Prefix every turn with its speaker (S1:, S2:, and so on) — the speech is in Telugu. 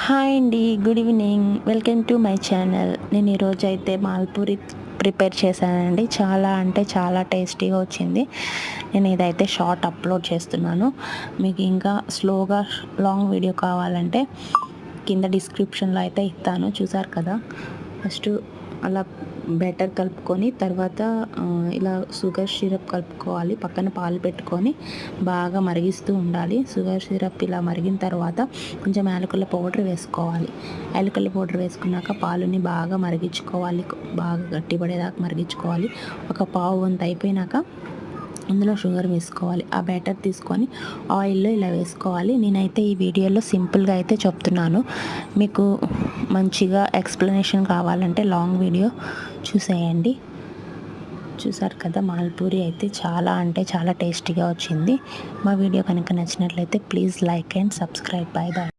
S1: హాయ్ అండి, good evening. Welcome to my channel. నేను ఈరోజు అయితే మాల్పూరి ప్రిపేర్ చేశానండి. చాలా అంటే చాలా టేస్టీగా వచ్చింది. నేను ఇదైతే షార్ట్ అప్లోడ్ చేస్తున్నాను. మీకు ఇంకా స్లోగా లాంగ్ వీడియో కావాలంటే కింద డిస్క్రిప్షన్లో అయితే ఇస్తాను. చూసారు కదా, ఫస్ట్ అలా బ్యాటర్ కలుపుకొని తర్వాత ఇలా షుగర్ సిరప్ కలుపుకోవాలి. పక్కన పాలు పెట్టుకొని బాగా మరిగిస్తూ ఉండాలి. షుగర్ సిరప్ ఇలా మరిగిన తర్వాత కొంచెం యాలకుల పౌడర్ వేసుకోవాలి. యాలకుల పౌడర్ వేసుకున్నాక పాలుని బాగా మరిగించుకోవాలి. బాగా గట్టిపడేదాకా మరిగించుకోవాలి. ఒక పావు వంతు అయిపోయినాక అందులో షుగర్ వేసుకోవాలి. ఆ బ్యాటర్ తీసుకొని ఆయిల్లో ఇలా వేసుకోవాలి. నేనైతే ఈ వీడియోలో సింపుల్గా అయితే చెప్తున్నాను. మీకు మంచిగా ఎక్స్ప్లెనేషన్ కావాలంటే లాంగ్ వీడియో చూసేయండి. చూసారు కదా, మాల్పూరి అయితే చాలా అంటే చాలా టేస్టీగా వచ్చింది. మా వీడియో కనుక నచ్చినట్లయితే please like and subscribe. Bye bye.